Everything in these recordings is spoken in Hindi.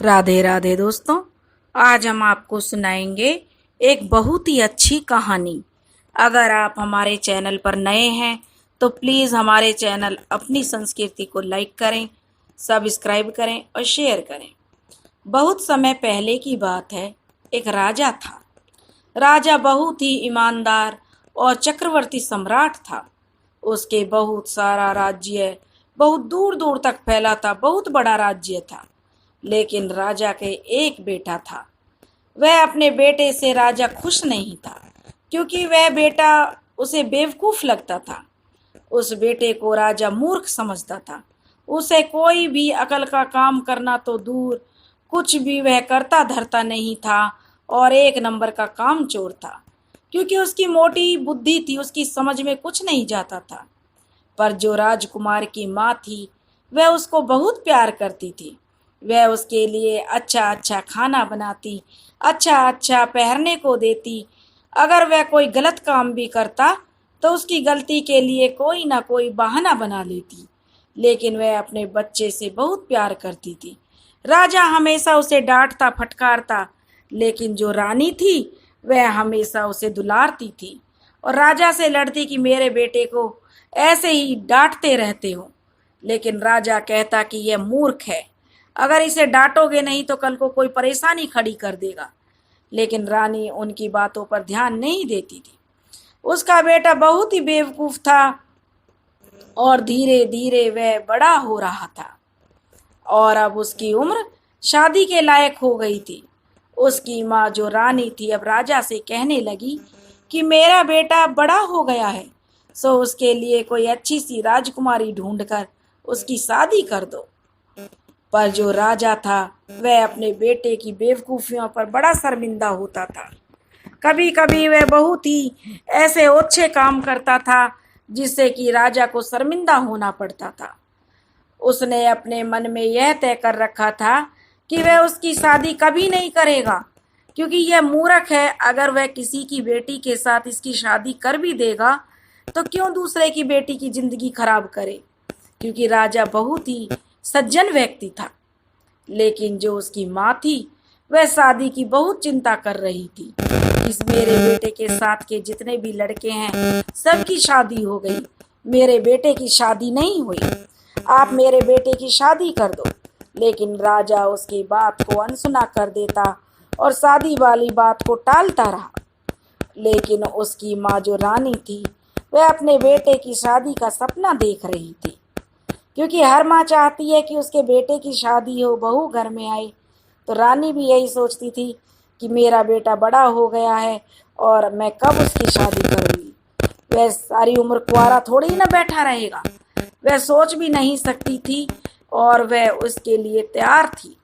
राधे राधे दोस्तों। आज हम आपको सुनाएंगे एक बहुत ही अच्छी कहानी। अगर आप हमारे चैनल पर नए हैं तो प्लीज़ हमारे चैनल अपनी संस्कृति को लाइक करें, सब्सक्राइब करें और शेयर करें। बहुत समय पहले की बात है। एक राजा था। राजा बहुत ही ईमानदार और चक्रवर्ती सम्राट था। उसके बहुत सारा राज्य बहुत दूर दूर तक फैला था, बहुत बड़ा राज्य था। लेकिन राजा के एक बेटा था। वह अपने बेटे से राजा खुश नहीं था, क्योंकि वह बेटा उसे बेवकूफ लगता था। उस बेटे को राजा मूर्ख समझता था। उसे कोई भी अकल का काम करना तो दूर, कुछ भी वह करता धरता नहीं था और एक नंबर का काम चोर था। क्योंकि उसकी मोटी बुद्धि थी, उसकी समझ में कुछ नहीं जाता था। पर जो राजकुमार की माँ थी, वह उसको बहुत प्यार करती थी। वह उसके लिए अच्छा अच्छा खाना बनाती, अच्छा अच्छा पहनने को देती। अगर वह कोई गलत काम भी करता तो उसकी गलती के लिए कोई ना कोई बहाना बना लेती। लेकिन वह अपने बच्चे से बहुत प्यार करती थी। राजा हमेशा उसे डांटता फटकारता, लेकिन जो रानी थी वह हमेशा उसे दुलारती थी और राजा से लड़ती कि मेरे बेटे को ऐसे ही डांटते रहते हो। लेकिन राजा कहता कि यह मूर्ख है, अगर इसे डांटोगे नहीं तो कल को कोई परेशानी खड़ी कर देगा। लेकिन रानी उनकी बातों पर ध्यान नहीं देती थी। उसका बेटा बहुत ही बेवकूफ था और धीरे धीरे वह बड़ा हो रहा था और अब उसकी उम्र शादी के लायक हो गई थी। उसकी माँ जो रानी थी अब राजा से कहने लगी कि मेरा बेटा बड़ा हो गया है, सो उसके लिए कोई अच्छी सी राजकुमारी ढूंढकर उसकी शादी कर दो। पर जो राजा था वह अपने बेटे की बेवकूफियों पर बड़ा शर्मिंदा होता था। कभी कभी वह बहुत ही ऐसे ओछे काम करता था जिससे कि राजा को शर्मिंदा होना पड़ता था। उसने अपने मन में यह तय कर रखा था कि वह उसकी शादी कभी नहीं करेगा, क्योंकि यह मूर्ख है। अगर वह किसी की बेटी के साथ इसकी शादी कर भी देगा तो क्यों दूसरे की बेटी की जिंदगी खराब करे, क्योंकि राजा बहुत ही सज्जन व्यक्ति था। लेकिन जो उसकी माँ थी वह शादी की बहुत चिंता कर रही थी। इस मेरे बेटे के साथ के जितने भी लड़के हैं सबकी शादी हो गई, मेरे बेटे की शादी नहीं हुई, आप मेरे बेटे की शादी कर दो। लेकिन राजा उसकी बात को अनसुना कर देता और शादी वाली बात को टालता रहा। लेकिन उसकी माँ जो रानी थी वह अपने बेटे की शादी का सपना देख रही थी, क्योंकि हर माँ चाहती है कि उसके बेटे की शादी हो, बहू घर में आए। तो रानी भी यही सोचती थी कि मेरा बेटा बड़ा हो गया है और मैं कब उसकी शादी करूँगी। वह सारी उम्र कुंवारा थोड़ी ही ना बैठा रहेगा। वह सोच भी नहीं सकती थी और वह उसके लिए तैयार थी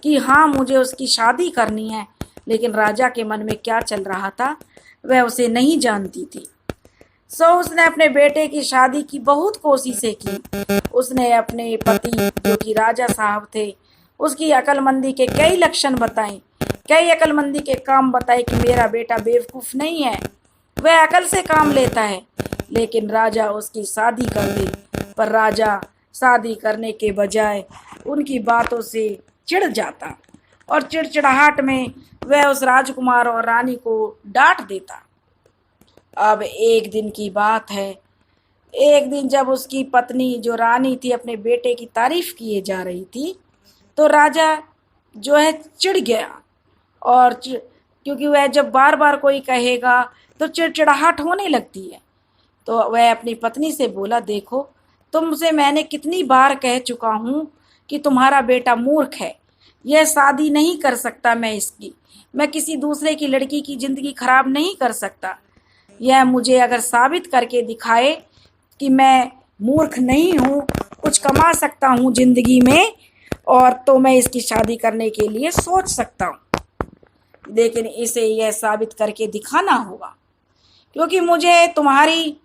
कि हाँ मुझे उसकी शादी करनी है। लेकिन राजा के मन में क्या चल रहा था वह उसे नहीं जानती थी। सो उसने अपने बेटे की शादी की बहुत कोशिशें की। उसने अपने पति जो कि राजा साहब थे उसकी अक्लमंदी के कई लक्षण बताए, कई अक्लमंदी के काम बताए कि मेरा बेटा बेवकूफ़ नहीं है, वह अकल से काम लेता है। लेकिन राजा उसकी शादी कर दे, पर राजा शादी करने के बजाय उनकी बातों से चिढ़ जाता और चिड़चिड़ाहट में वह उस राजकुमार और रानी को डांट देता। अब एक दिन की बात है। एक दिन जब उसकी पत्नी जो रानी थी अपने बेटे की तारीफ किए जा रही थी तो राजा जो है चिढ़ गया और क्योंकि वह जब बार बार कोई कहेगा तो चिड़चिड़ाहट होने लगती है। तो वह अपनी पत्नी से बोला, देखो तुमसे मैंने कितनी बार कह चुका हूँ कि तुम्हारा बेटा मूर्ख है, यह शादी नहीं कर सकता। मैं किसी दूसरे की लड़की की ज़िंदगी खराब नहीं कर सकता। यह मुझे अगर साबित करके दिखाए कि मैं मूर्ख नहीं हूँ, कुछ कमा सकता हूँ ज़िंदगी में, और तो मैं इसकी शादी करने के लिए सोच सकता हूँ। लेकिन इसे यह साबित करके दिखाना होगा, क्योंकि मुझे तुम्हारी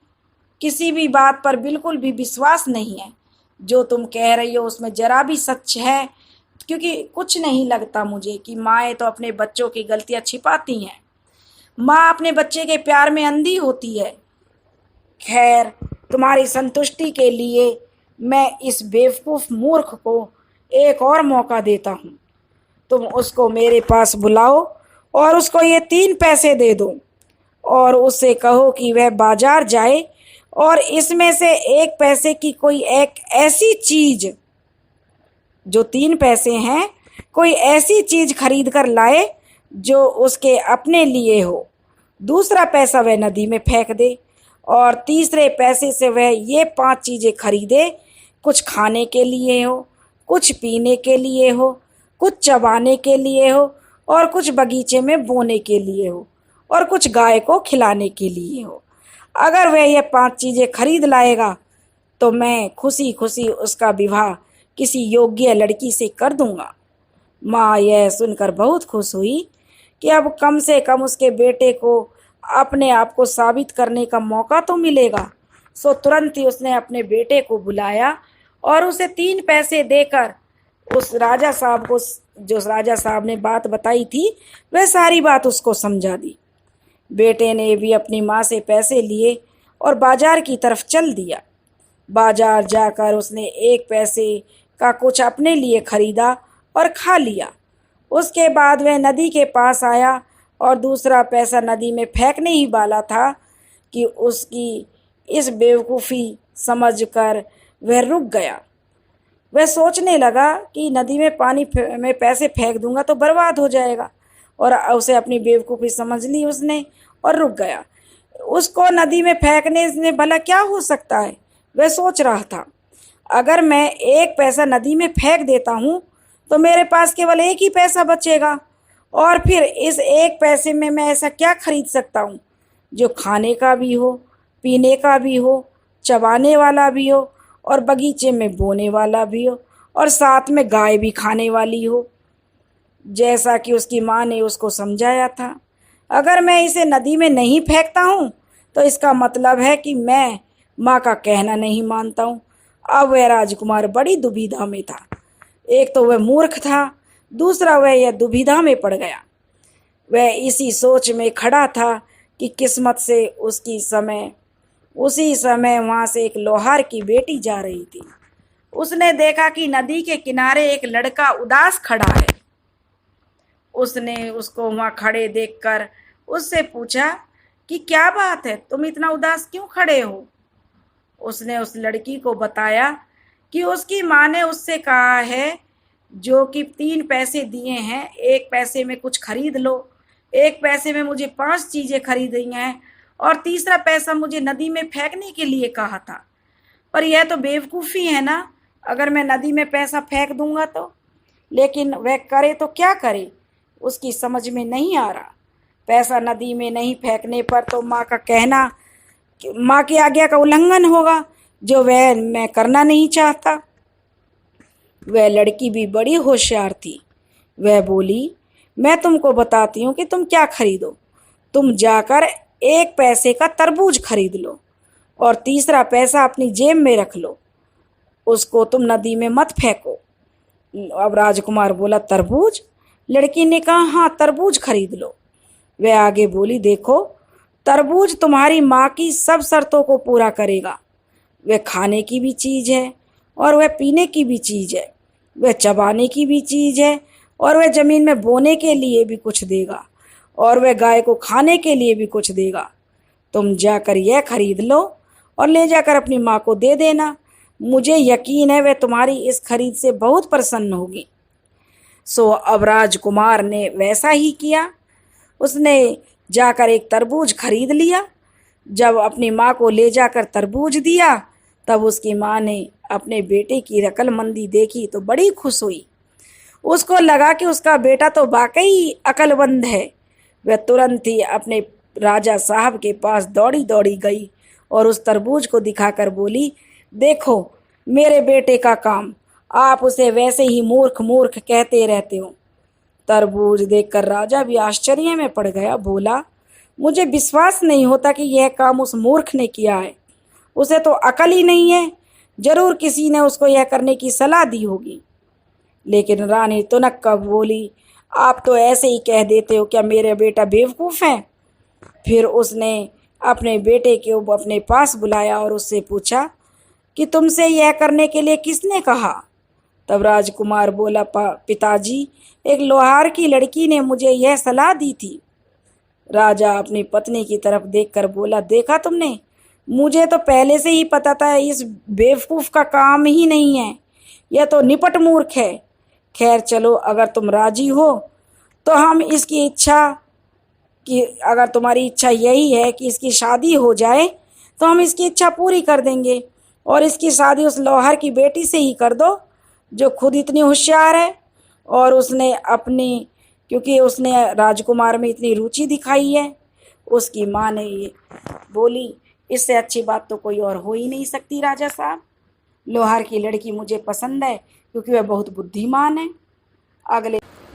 किसी भी बात पर बिल्कुल भी विश्वास नहीं है। जो तुम कह रही हो उसमें ज़रा भी सच है, क्योंकि कुछ नहीं लगता मुझे कि माएँ तो अपने बच्चों की गलतियाँ छिपाती हैं। माँ अपने बच्चे के प्यार में अंधी होती है। खैर, तुम्हारी संतुष्टि के लिए मैं इस बेवकूफ़ मूर्ख को एक और मौका देता हूँ। तुम उसको मेरे पास बुलाओ और उसको ये 3 पैसे दे दो और उससे कहो कि वह बाजार जाए और इसमें से 1 पैसे की कोई एक ऐसी चीज, जो 3 पैसे हैं, कोई ऐसी चीज खरीद कर लाए जो उसके अपने लिए हो। दूसरा पैसा वह नदी में फेंक दे और तीसरे पैसे से वह ये 5 चीजें खरीदे, कुछ खाने के लिए हो, कुछ पीने के लिए हो, कुछ चबाने के लिए हो और कुछ बगीचे में बोने के लिए हो और कुछ गाय को खिलाने के लिए हो। अगर वह ये 5 चीजें खरीद लाएगा तो मैं खुशी खुशी उसका विवाह किसी योग्य लड़की से कर दूंगा। माँ यह सुनकर बहुत खुश हुई कि अब कम से कम उसके बेटे को अपने आप को साबित करने का मौका तो मिलेगा। सो तुरंत ही उसने अपने बेटे को बुलाया और उसे 3 पैसे देकर उस राजा साहब को, जो राजा साहब ने बात बताई थी, वह सारी बात उसको समझा दी। बेटे ने भी अपनी माँ से पैसे लिए और बाजार की तरफ चल दिया। बाजार जाकर उसने 1 पैसे का कुछ अपने लिए खरीदा और खा लिया। उसके बाद वह नदी के पास आया और दूसरा पैसा नदी में फेंकने ही वाला था कि उसकी इस बेवकूफ़ी समझकर वह रुक गया। वह सोचने लगा कि नदी में पानी में पैसे फेंक दूंगा तो बर्बाद हो जाएगा, और उसे अपनी बेवकूफ़ी समझ ली उसने और रुक गया। उसको नदी में फेंकने से भला क्या हो सकता है, वह सोच रहा था। अगर मैं 1 पैसा नदी में फेंक देता हूँ तो मेरे पास केवल 1 ही पैसा बचेगा, और फिर इस 1 पैसे में मैं ऐसा क्या खरीद सकता हूँ जो खाने का भी हो, पीने का भी हो, चबाने वाला भी हो और बगीचे में बोने वाला भी हो और साथ में गाय भी खाने वाली हो, जैसा कि उसकी माँ ने उसको समझाया था। अगर मैं इसे नदी में नहीं फेंकता हूँ तो इसका मतलब है कि मैं माँ का कहना नहीं मानता हूँ। अब वह राजकुमार बड़ी दुविधा में था। एक तो वह मूर्ख था, दूसरा वह यह दुविधा में पड़ गया। वह इसी सोच में खड़ा था कि किस्मत से उसी समय वहाँ से एक लोहार की बेटी जा रही थी। उसने देखा कि नदी के किनारे एक लड़का उदास खड़ा है। उसने उसको वहाँ खड़े देखकर उससे पूछा कि क्या बात है, तुम इतना उदास क्यों खड़े हो। उसने उस लड़की को बताया कि उसकी माँ ने उससे कहा है जो कि 3 पैसे दिए हैं, 1 पैसे में कुछ खरीद लो, 1 पैसे में मुझे 5 चीज़ें खरीदनी हैं और तीसरा पैसा मुझे नदी में फेंकने के लिए कहा था। पर यह तो बेवकूफ़ी है ना, अगर मैं नदी में पैसा फेंक दूंगा तो। लेकिन वह करे तो क्या करे, उसकी समझ में नहीं आ रहा। पैसा नदी में नहीं फेंकने पर तो माँ की आज्ञा का उल्लंघन होगा, जो वह मैं करना नहीं चाहता। वह लड़की भी बड़ी होशियार थी। वह बोली, मैं तुमको बताती हूँ कि तुम क्या खरीदो। तुम जाकर 1 पैसे का तरबूज खरीद लो और तीसरा पैसा अपनी जेब में रख लो, उसको तुम नदी में मत फेंको। अब राजकुमार बोला, तरबूज? लड़की ने कहा, हाँ, तरबूज खरीद लो। वह आगे बोली, देखो, तरबूज तुम्हारी माँ की सब शर्तों को पूरा करेगा। वह खाने की भी चीज़ है और वह पीने की भी चीज़ है, वह चबाने की भी चीज़ है और वह ज़मीन में बोने के लिए भी कुछ देगा और वह गाय को खाने के लिए भी कुछ देगा। तुम जाकर यह खरीद लो और ले जाकर अपनी माँ को दे देना। मुझे यकीन है वह तुम्हारी इस खरीद से बहुत प्रसन्न होगी। सो अब राजकुमार ने वैसा ही किया। उसने जाकर एक तरबूज खरीद लिया। जब अपनी माँ को ले जाकर तरबूज दिया तब उसकी माँ ने अपने बेटे की अक्लमंदी देखी तो बड़ी खुश हुई। उसको लगा कि उसका बेटा तो वाकई अक्लमंद है। वह तुरंत ही अपने राजा साहब के पास दौड़ी दौड़ी गई और उस तरबूज को दिखाकर बोली, देखो मेरे बेटे का काम, आप उसे वैसे ही मूर्ख मूर्ख कहते रहते हो। तरबूज देखकर राजा भी आश्चर्य में पड़ गया। बोला, मुझे विश्वास नहीं होता कि यह काम उस मूर्ख ने किया है। उसे तो अकल ही नहीं है, जरूर किसी ने उसको यह करने की सलाह दी होगी। लेकिन रानी तुनक बोली, आप तो ऐसे ही कह देते हो, क्या मेरा बेटा बेवकूफ़ है? फिर उसने अपने बेटे को अपने पास बुलाया और उससे पूछा कि तुमसे यह करने के लिए किसने कहा। तब राजकुमार बोला, पिताजी, एक लोहार की लड़की ने मुझे यह सलाह दी थी। राजा अपनी पत्नी की तरफ देखकर बोला, देखा तुमने, मुझे तो पहले से ही पता था इस बेवकूफ़ का काम ही नहीं है, यह तो निपट मूर्ख है। खैर चलो, अगर तुम राजी हो तो हम इसकी इच्छा कि अगर तुम्हारी इच्छा यही है कि इसकी शादी हो जाए तो हम इसकी इच्छा पूरी कर देंगे और इसकी शादी उस लोहार की बेटी से ही कर दो जो खुद इतनी होशियार है और उसने अपनी, क्योंकि उसने राजकुमार में इतनी रुचि दिखाई है। उसकी माँ ने ये बोली, इससे अच्छी बात तो कोई और हो ही नहीं सकती राजा साहब। लोहार की लड़की मुझे पसंद है क्योंकि वह बहुत बुद्धिमान है।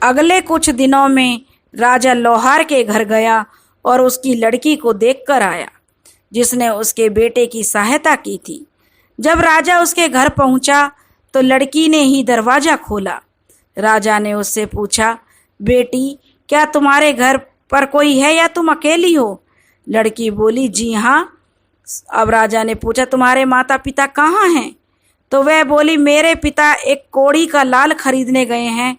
अगले कुछ दिनों में राजा लोहार के घर गया और उसकी लड़की को देखकर आया जिसने उसके बेटे की सहायता की थी। जब राजा उसके घर पहुंचा तो लड़की ने ही दरवाज़ा खोला। राजा ने उससे पूछा, बेटी, क्या तुम्हारे घर पर कोई है या तुम अकेली हो? लड़की बोली, जी हाँ। अब राजा ने पूछा, तुम्हारे माता पिता कहाँ हैं? तो वह बोली, मेरे पिता एक कौड़ी का लाल खरीदने गए हैं,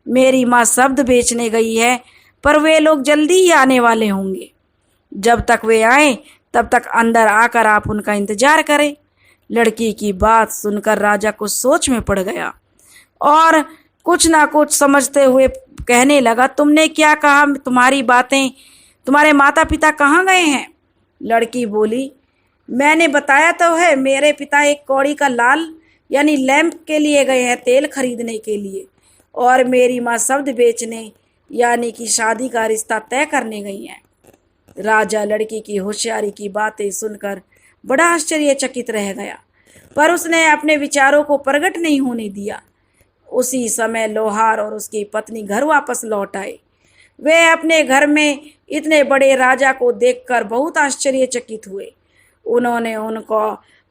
मेरी माँ शब्द बेचने गई है, पर वे लोग जल्दी ही आने वाले होंगे। जब तक वे आए तब तक अंदर आकर आप उनका इंतजार करें। लड़की की बात सुनकर राजा कुछ सोच में पड़ गया और कुछ ना कुछ समझते हुए कहने लगा, तुमने क्या कहा? तुम्हारी बातें, तुम्हारे माता पिता कहाँ गए हैं? लड़की बोली, मैंने बताया तो है, मेरे पिता एक कौड़ी का लाल यानी लैंप के लिए गए हैं, तेल खरीदने के लिए, और मेरी माँ शब्द बेचने यानी कि शादी का रिश्ता तय करने गई हैं। राजा लड़की की होशियारी की बातें सुनकर बड़ा आश्चर्यचकित रह गया, पर उसने अपने विचारों को प्रकट नहीं होने दिया। उसी समय लोहार और उसकी पत्नी घर वापस लौट आए। वे अपने घर में इतने बड़े राजा को देखकर बहुत आश्चर्यचकित हुए। उन्होंने उनको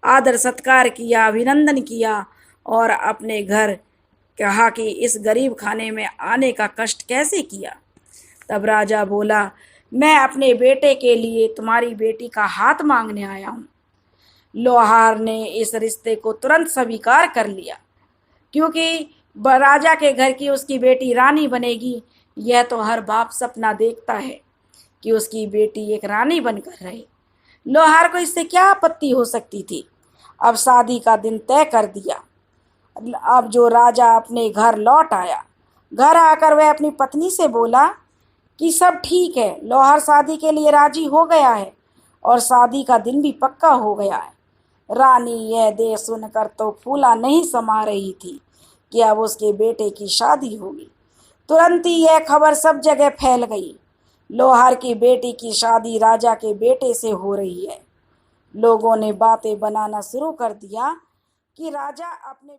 आदर सत्कार किया, अभिनंदन किया और अपने घर कहा कि इस गरीब खाने में आने का कष्ट कैसे किया। तब राजा बोला, मैं अपने बेटे के लिए तुम्हारी बेटी का हाथ मांगने आया हूँ। लोहार ने इस रिश्ते को तुरंत स्वीकार कर लिया क्योंकि राजा के घर की उसकी बेटी रानी बनेगी। यह तो हर बाप सपना देखता है कि उसकी बेटी एक रानी बनकर रहे। लोहार को इससे क्या आपत्ति हो सकती थी। अब शादी का दिन तय कर दिया। अब जो राजा अपने घर लौट आया, घर आकर वह अपनी पत्नी से बोला कि सब ठीक है, लोहार शादी के लिए राजी हो गया है और शादी का दिन भी पक्का हो गया है। रानी यह देख सुनकर तो फूला नहीं समा रही थी कि अब उसके बेटे की शादी होगी। तुरंत ही यह खबर सब जगह फैल गई, लोहार की बेटी की शादी राजा के बेटे से हो रही है। लोगों ने बातें बनाना शुरू कर दिया कि राजा अपने